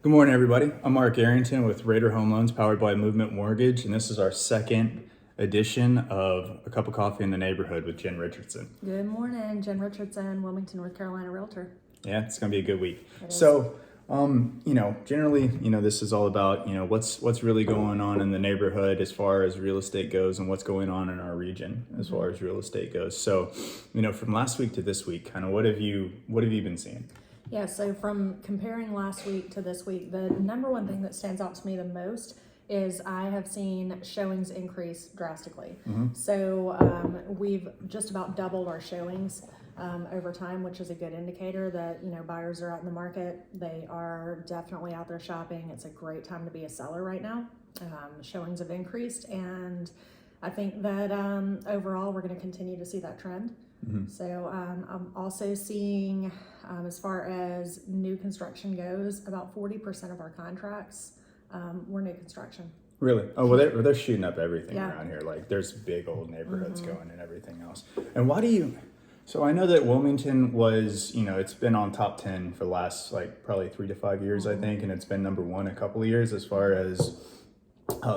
Good morning, everybody. I'm Mark Arrington with Raider Home Loans, powered by Movement Mortgage, and this is our second edition of A Cup of Coffee in the Neighborhood with Jen Richardson. Good morning, Jen Richardson, Wilmington, North Carolina Realtor. Yeah, it's going to be a good week. It is. So, generally, this is all about, what's really going on in the neighborhood as far as real estate goes and what's going on in our region as far as real estate goes. So, from last week to this week, kind of what have you been seeing? Yeah, so from comparing last week to this week, the number one thing that stands out to me the most is I have seen showings increase drastically. So we've just about doubled our showings over time, which is a good indicator that, buyers are out in the market. They are definitely out there shopping. It's a great time to be a seller right now. Showings have increased, and I think that overall we're going to continue to see that trend. So I'm also seeing, as far as new construction goes, about 40% of our contracts were new construction. Really? Oh, well, they're shooting up everything Yeah. around here. Like, there's big old neighborhoods going and everything else. And so I know that Wilmington was, it's been on top 10 for the last, probably 3 to 5 years, I think. And it's been number one a couple of years as far as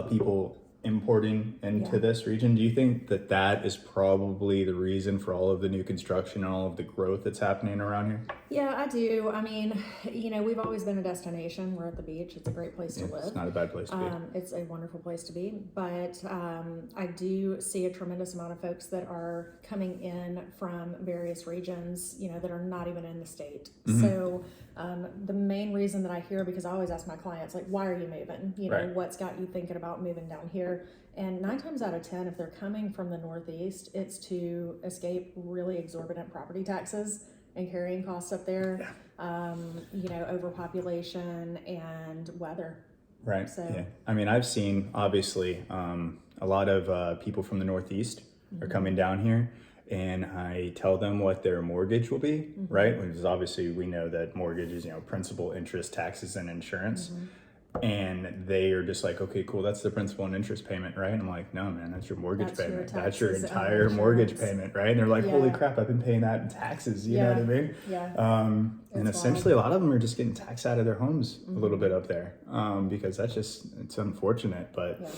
people importing into this region. Do you think that is probably the reason for all of the new construction and all of the growth that's happening around here? Yeah, I do. I mean, we've always been a destination. We're at the beach. It's a great place to live. It's not a bad place to be. It's a wonderful place to be. But I do see a tremendous amount of folks that are coming in from various regions, that are not even in the state. So the main reason that I hear, because I always ask my clients, like, why are you moving? Right. What's got you thinking about moving down here? And 9 times out of 10, if they're coming from the Northeast, it's to escape really exorbitant property taxes and carrying costs up there, overpopulation and weather. Right. So, yeah. I mean, I've seen, obviously, a lot of people from the Northeast are coming down here, and I tell them what their mortgage will be, right? Because obviously we know that mortgage is, principal, interest, taxes, and insurance. And they are just like, okay, cool, that's the principal and interest payment, right? And I'm like, no, man, that's your mortgage payment. That's your entire mortgage payment, right? And they're like, holy crap, I've been paying that in taxes, you know what I mean? Yeah. And essentially a lot of them are just getting taxed out of their homes a little bit up there, because it's unfortunate. But,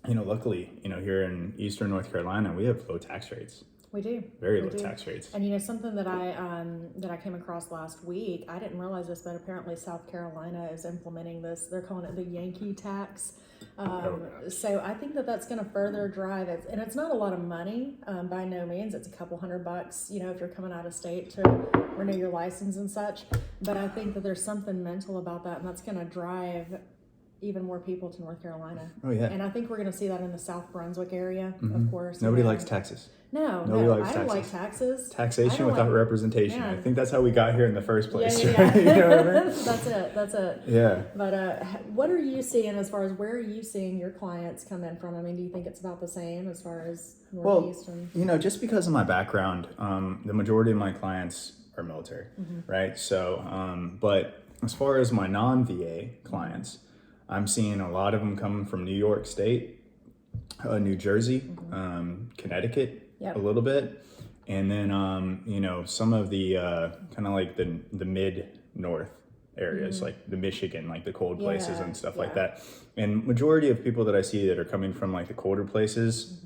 luckily, here in Eastern North Carolina, we have low tax rates. We do. Very low tax rates. And something that I came across last week, I didn't realize this, but apparently South Carolina is implementing this. They're calling it the Yankee tax. So I think that's going to further drive it. And it's not a lot of money by no means. It's a couple $100, if you're coming out of state to renew your license and such. But I think that there's something mental about that, and that's going to drive even more people to North Carolina. Oh, yeah. And I think we're going to see that in the South Brunswick area, of course. Nobody likes taxes. Nobody likes I don't like taxes. Taxation without representation. Yeah. I think that's how we got here in the first place. Yeah. Right? You know what I mean? That's it. Yeah. But what are you seeing as far as where are you seeing your clients come in from? I mean, do you think it's about the same as far as Northeast? Just because of my background, the majority of my clients are military, right? So, but as far as my non-VA clients, I'm seeing a lot of them coming from New York State, New Jersey, Connecticut, a little bit, and then some of the kind of like the mid north areas, like the Michigan, like the cold places and stuff like that. And majority of people that I see that are coming from like the colder places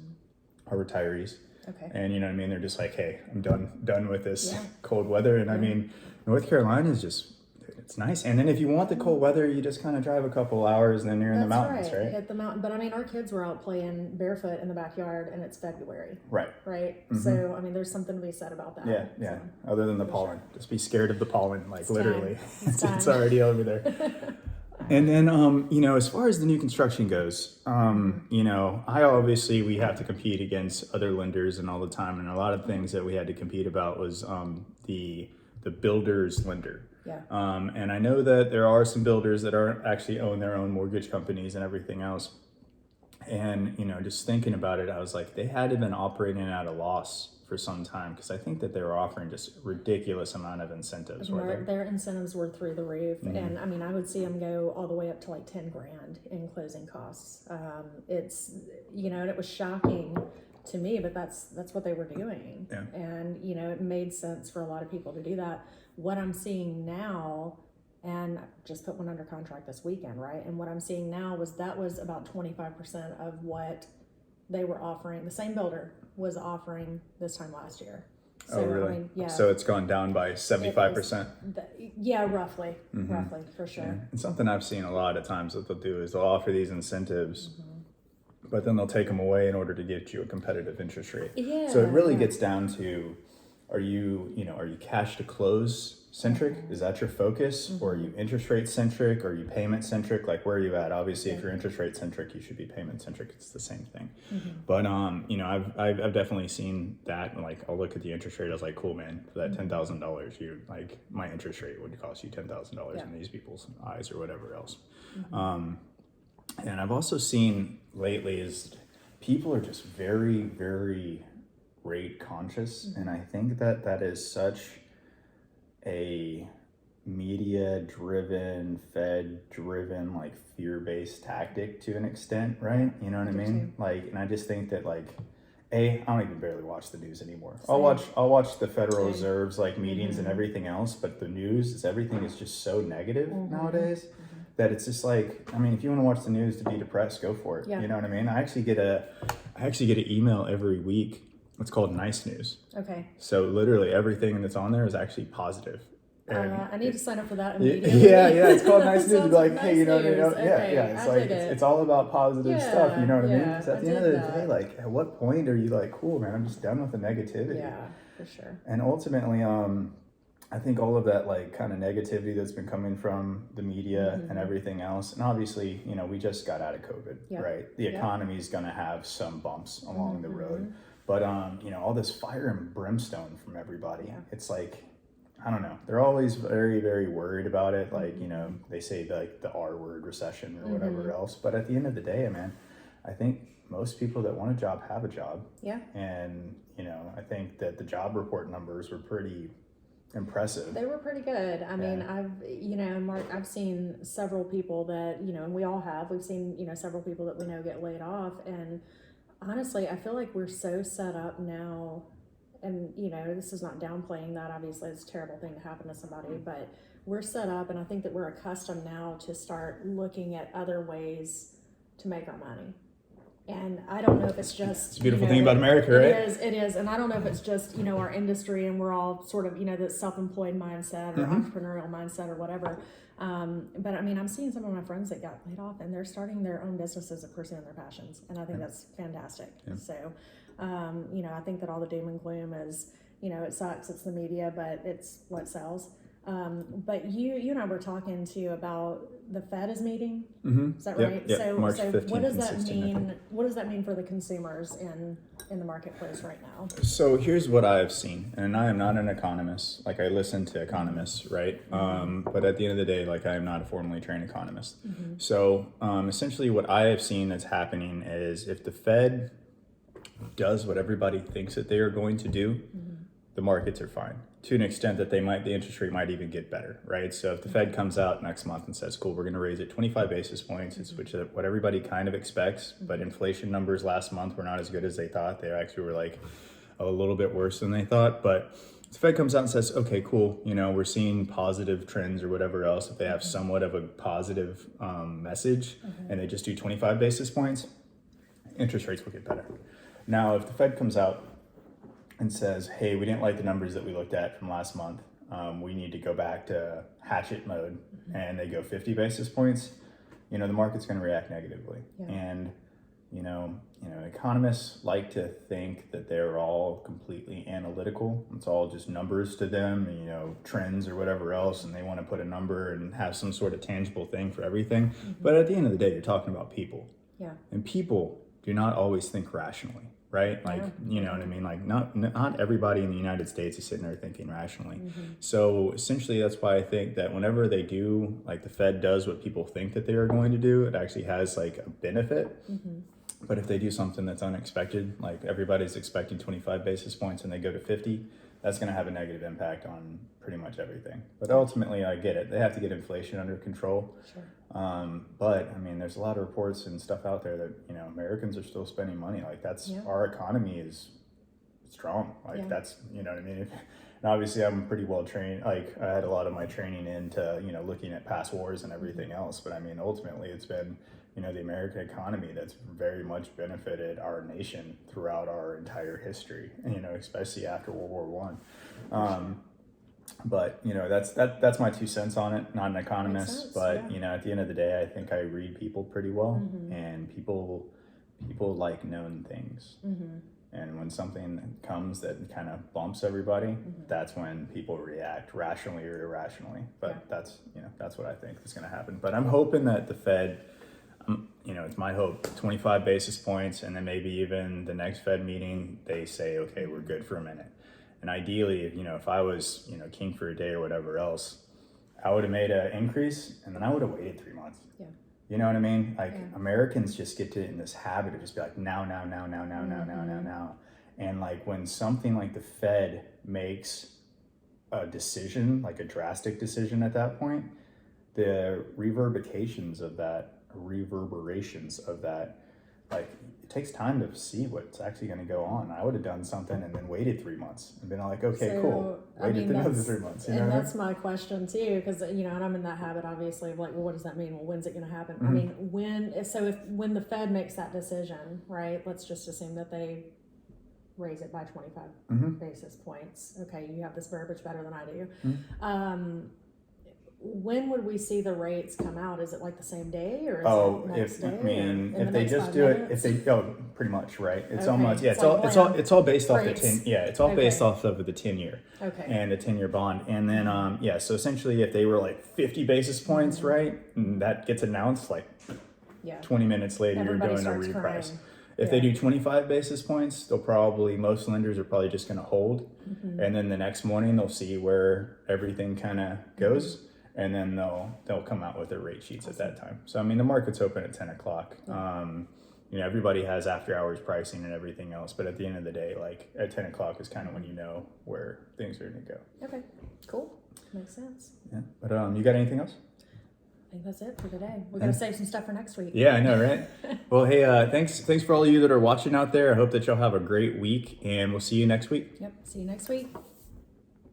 are retirees. Okay. And you know what I mean? They're just like, hey, I'm done with this cold weather. And I mean, North Carolina is just, it's nice. And then if you want the cold weather, you just kind of drive a couple hours and then you're in the mountains, right? Hit the mountain. But I mean, our kids were out playing barefoot in the backyard and it's February. Right. So, I mean, there's something to be said about that. Yeah. Other than the pollen. Just be scared of the pollen, like literally. It's time. already over there. And then, as far as the new construction goes, we have to compete against other lenders and all the time. And a lot of things that we had to compete about was the builder's lender. Yeah. And I know that there are some builders that are actually own their own mortgage companies and everything else. And, just thinking about it, I was like, they had to have been operating at a loss for some time because I think that they were offering just ridiculous amount of incentives. Their incentives were through the roof. And I mean, I would see them go all the way up to like 10 grand in closing costs. It's, and it was shocking to me, but that's what they were doing. Yeah. And, it made sense for a lot of people to do that. What I'm seeing now, and one, I just put one under contract this weekend, right? And what I'm seeing now that was about 25% of what they were offering. The same builder was offering this time last year. So, Oh, really? I mean, yeah. So it's gone down by 75%. Yeah, roughly, for sure. Yeah. And something I've seen a lot of times that they'll do is they'll offer these incentives, but then they'll take them away in order to get you a competitive interest rate. Yeah. So it really gets down to, are you cash to close centric? Is that your focus? Or are you interest rate centric? Or are you payment centric? Like, where are you at? Obviously, if you're interest rate centric, you should be payment centric. It's the same thing. But I've definitely seen that. Like, I'll look at the interest rate. I was like, cool, man, for that $10,000, you like, my interest rate would cost you $10,000 in these people's eyes or whatever else. And I've also seen lately is people are just very, very rate conscious, and I think that is such a media driven, Fed driven, like fear-based tactic to an extent, right? You know what I mean? Like, and I just think that, like, I don't even barely watch the news anymore. I'll watch the Federal Reserve's like meetings and everything else, but the news everything is just so negative nowadays that it's just like, I mean, if you want to watch the news to be depressed, go for it. You know what I mean? I actually get an email every week. It's called Nice News. Okay. So literally everything that's on there is actually positive. I need to sign up for that immediately. Yeah, it's called Nice News. Be like, nice hey, you know, news. It's like it's all about positive stuff. You know what I mean? Because at the end of the day, like, at what point are you like, cool, man, I'm just done with the negativity? Yeah, for sure. And ultimately, I think all of that, like, kind of negativity that's been coming from the media and everything else, and obviously, you know, we just got out of COVID, right? The economy is going to have some bumps along the road, but you know, all this fire and brimstone from everybody. It's like, I don't know. They're always very, very worried about it. Like, you know, they say like the R word, recession or whatever else. But at the end of the day, man, I think most people that want a job have a job. Yeah. And, you know, I think that the job report numbers were pretty impressive. They were pretty good. I mean, Mark, I've seen several people that, you know, and we all have, we've seen, you know, several people that we know get laid off. And honestly, I feel like we're so set up now. And, you know, this is not downplaying that. Obviously, it's a terrible thing to happen to somebody, but we're set up, and I think that we're accustomed now to start looking at other ways to make our money. And I don't know if it's just... It's a beautiful thing about America, right? It is. And I don't know if it's just, you know, our industry and we're all sort of, you know, the self-employed mindset or entrepreneurial mindset or whatever. But, I mean, I'm seeing some of my friends that got laid off, and they're starting their own businesses of pursuing their passions. And I think that's fantastic. So... you know, I think that all the doom and gloom is, you know, it sucks, it's the media, but it's what sells. But you and I were talking too about the Fed is meeting. Is that right? Yep. So, March so 15th what does and that 16th, mean? What does that mean for the consumers in the marketplace right now? So here's what I've seen, and I am not an economist. Like, I listen to economists, right? But at the end of the day, like, I am not a formally trained economist. So essentially, what I have seen that's happening is if the Fed does what everybody thinks that they are going to do, the markets are fine to an extent that the interest rate might even get better, right? So if the Fed comes out next month and says, cool, we're going to raise it 25 basis points, it's which what everybody kind of expects, but inflation numbers last month were not as good as they thought. They actually were like a little bit worse than they thought. But if the Fed comes out and says, okay, cool, you know, we're seeing positive trends or whatever else, if they have somewhat of a positive message and they just do 25 basis points, interest rates will get better. Now, if the Fed comes out and says, hey, we didn't like the numbers that we looked at from last month, we need to go back to hatchet mode, and they go 50 basis points, you know, the market's going to react negatively. And, you know, economists like to think that they're all completely analytical. It's all just numbers to them, you know, trends or whatever else, and they want to put a number and have some sort of tangible thing for everything. But at the end of the day, you're talking about people. And people do not always think rationally. Right? Like, you know what I mean? Like, not everybody in the United States is sitting there thinking rationally. So essentially, that's why I think that whenever they do, like, the Fed does what people think that they are going to do, it actually has like a benefit. But if they do something that's unexpected, like everybody's expecting 25 basis points and they go to 50, that's going to have a negative impact on pretty much everything. But ultimately, I get it. They have to get inflation under control. But I mean, there's a lot of reports and stuff out there that, you know, Americans are still spending money. Like, that's our economy is strong. Like, that's, you know what I mean? And And obviously, I'm pretty well trained. Like I had a lot of my training into looking at past wars and everything else. But I mean, ultimately, it's been the American economy that's very much benefited our nation throughout our entire history. Especially after World War One. But that's my 2 cents on it. Not an economist, sense, but yeah. at the end of the day, I think I read people pretty well, and people like known things. And when something comes that kind of bumps everybody, that's when people react rationally or irrationally. But that's what I think is going to happen. But I'm hoping that the Fed, it's my hope, 25 basis points, and then maybe even the next Fed meeting, they say, okay, we're good for a minute. And ideally, if I was, king for a day or whatever else, I would have made an increase and then I would have waited 3 months. Yeah. You know what I mean? Like Americans just get in this habit of just be like, now. And like when something like the Fed makes a decision, like a drastic decision at that point, the reverberations of that, like it takes time to see what's actually going to go on. I would have done something and then waited 3 months and been like, okay, So, cool. Waited another 3 months. And that's my question too, because and I'm in that habit obviously of like, well, what does that mean? Well, when's it going to happen? I mean, when the Fed makes that decision, right? Let's just assume that they raise it by 25 basis points. Okay, you have this verbiage better than I do. When would we see the rates come out? Is it like the same day or is it next day? If they just do it, if they go pretty much right, it's Okay. almost It's like it's all based off the rates. 10. Yeah, it's all based Okay. off of the 10-year. Okay. And the 10-year bond, and then so essentially, if they were like 50 basis points, right, and that gets announced like Yeah. 20 minutes later, Everybody you're doing a starts reprice. crying. If they do 25 basis points, most lenders are probably just going to hold, and then the next morning they'll see where everything kind of goes. And then they'll come out with their rate sheets at that time. So I mean, the market's open at 10 o'clock. Everybody has after hours pricing and everything else, but at the end of the day, like at 10 o'clock is kind of when you know where things are going to go. Okay, cool. Makes sense. Yeah. But you got anything else? I think that's it for today. We're going to save some stuff for next week. Yeah, I know, right? Well, hey, thanks for all of you that are watching out there. I hope that y'all have a great week, and we'll see you next week. Yep. See you next week.